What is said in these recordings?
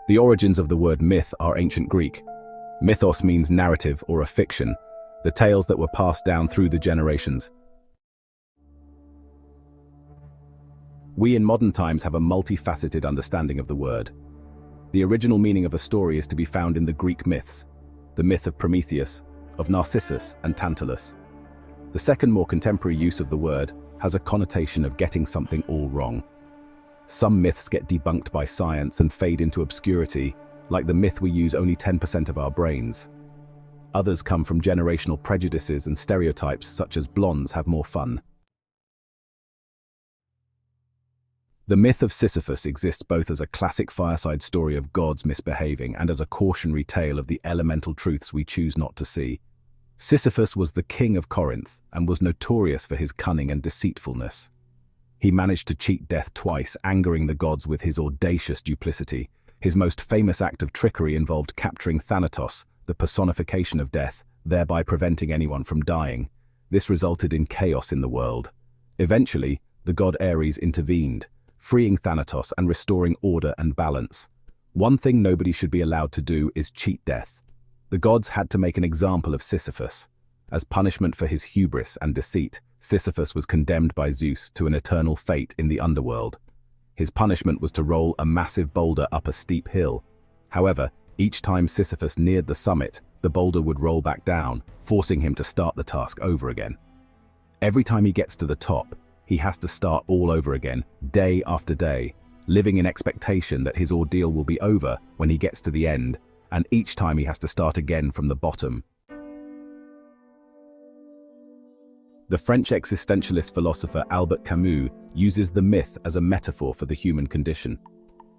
The origins of the word myth are ancient Greek. Mythos means narrative or a fiction, the tales that were passed down through the generations. We in modern times have a multifaceted understanding of the word. The original meaning of a story is to be found in the Greek myths, the myth of Prometheus, of Narcissus and Tantalus. The second, more contemporary use of the word has a connotation of getting something all wrong. Some myths get debunked by science and fade into obscurity, like the myth we use only 10% of our brains. Others come from generational prejudices and stereotypes such as blondes have more fun. The myth of Sisyphus exists both as a classic fireside story of gods misbehaving and as a cautionary tale of the elemental truths we choose not to see. Sisyphus was the king of Corinth and was notorious for his cunning and deceitfulness. He managed to cheat death twice, angering the gods with his audacious duplicity. His most famous act of trickery involved capturing Thanatos, the personification of death, thereby preventing anyone from dying. This resulted in chaos in the world. Eventually, the god Ares intervened, freeing Thanatos and restoring order and balance. One thing nobody should be allowed to do is cheat death. The gods had to make an example of Sisyphus. As punishment for his hubris and deceit, Sisyphus was condemned by Zeus to an eternal fate in the underworld. His punishment was to roll a massive boulder up a steep hill. However, each time Sisyphus neared the summit, the boulder would roll back down, forcing him to start the task over again. Every time he gets to the top, he has to start all over again, day after day, living in expectation that his ordeal will be over when he gets to the end, and each time he has to start again from the bottom. The French existentialist philosopher Albert Camus uses the myth as a metaphor for the human condition.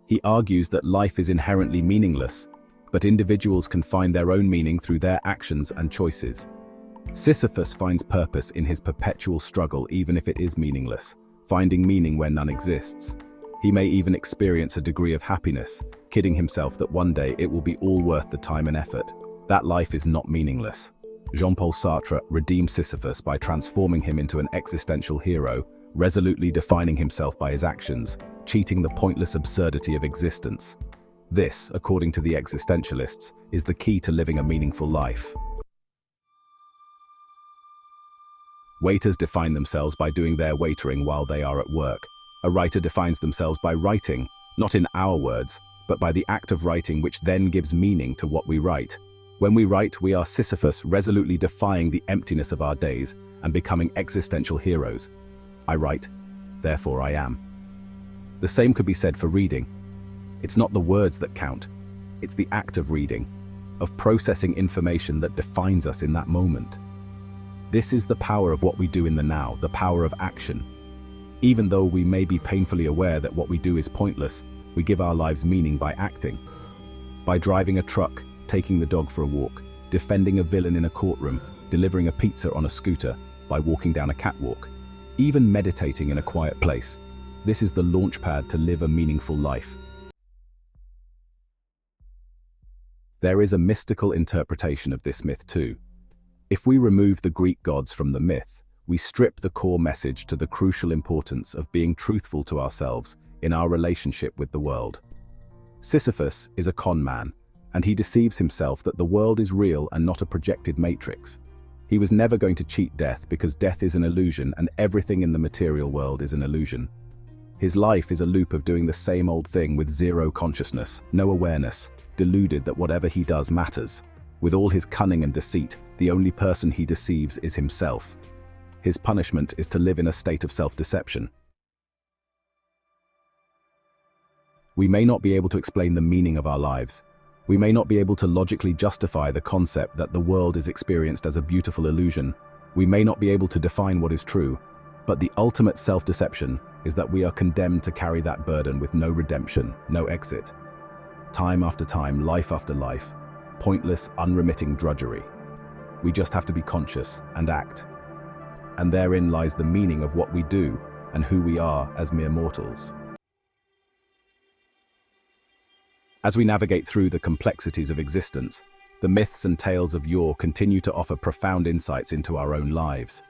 He argues that life is inherently meaningless, but individuals can find their own meaning through their actions and choices. Sisyphus finds purpose in his perpetual struggle even if it is meaningless, finding meaning where none exists. He may even experience a degree of happiness, kidding himself that one day it will be all worth the time and effort. That life is not meaningless. Jean-Paul Sartre redeemed Sisyphus by transforming him into an existential hero, resolutely defining himself by his actions, cheating the pointless absurdity of existence. This, according to the existentialists, is the key to living a meaningful life. Waiters define themselves by doing their waitering while they are at work. A writer defines themselves by writing, not in our words, but by the act of writing which then gives meaning to what we write. When we write, we are Sisyphus, resolutely defying the emptiness of our days and becoming existential heroes. I write, therefore I am. The same could be said for reading. It's not the words that count, it's the act of reading, of processing information that defines us in that moment. This is the power of what we do in the now, the power of action. Even though we may be painfully aware that what we do is pointless, we give our lives meaning by acting. By driving a truck, taking the dog for a walk, defending a villain in a courtroom, delivering a pizza on a scooter, by walking down a catwalk, even meditating in a quiet place. This is the launchpad to live a meaningful life. There is a mystical interpretation of this myth too. If we remove the Greek gods from the myth, we strip the core message to the crucial importance of being truthful to ourselves in our relationship with the world. Sisyphus is a con man, and he deceives himself that the world is real and not a projected matrix. He was never going to cheat death because death is an illusion and everything in the material world is an illusion. His life is a loop of doing the same old thing with zero consciousness, no awareness, deluded that whatever he does matters. With all his cunning and deceit, the only person he deceives is himself. His punishment is to live in a state of self-deception. We may not be able to explain the meaning of our lives. We may not be able to logically justify the concept that the world is experienced as a beautiful illusion. We may not be able to define what is true, but the ultimate self-deception is that we are condemned to carry that burden with no redemption, no exit. Time after time, life after life, pointless, unremitting drudgery. We just have to be conscious and act. And therein lies the meaning of what we do and who we are as mere mortals. As we navigate through the complexities of existence, the myths and tales of yore continue to offer profound insights into our own lives.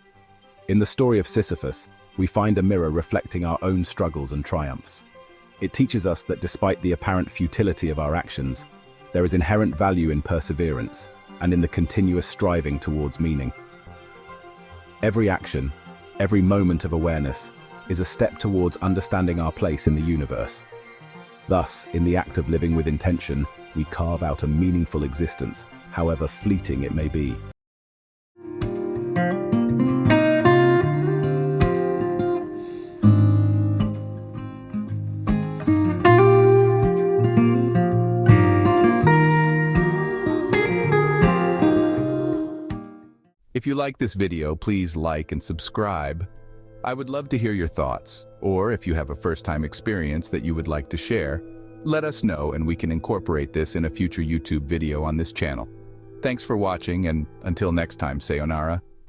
In the story of Sisyphus, we find a mirror reflecting our own struggles and triumphs. It teaches us that despite the apparent futility of our actions, there is inherent value in perseverance and in the continuous striving towards meaning. Every action, every moment of awareness, is a step towards understanding our place in the universe. Thus, in the act of living with intention, we carve out a meaningful existence, however fleeting it may be. If you like this video, please like and subscribe. I would love to hear your thoughts, or if you have a first-time experience that you would like to share, let us know and we can incorporate this in a future YouTube video on this channel. Thanks for watching, and until next time, sayonara.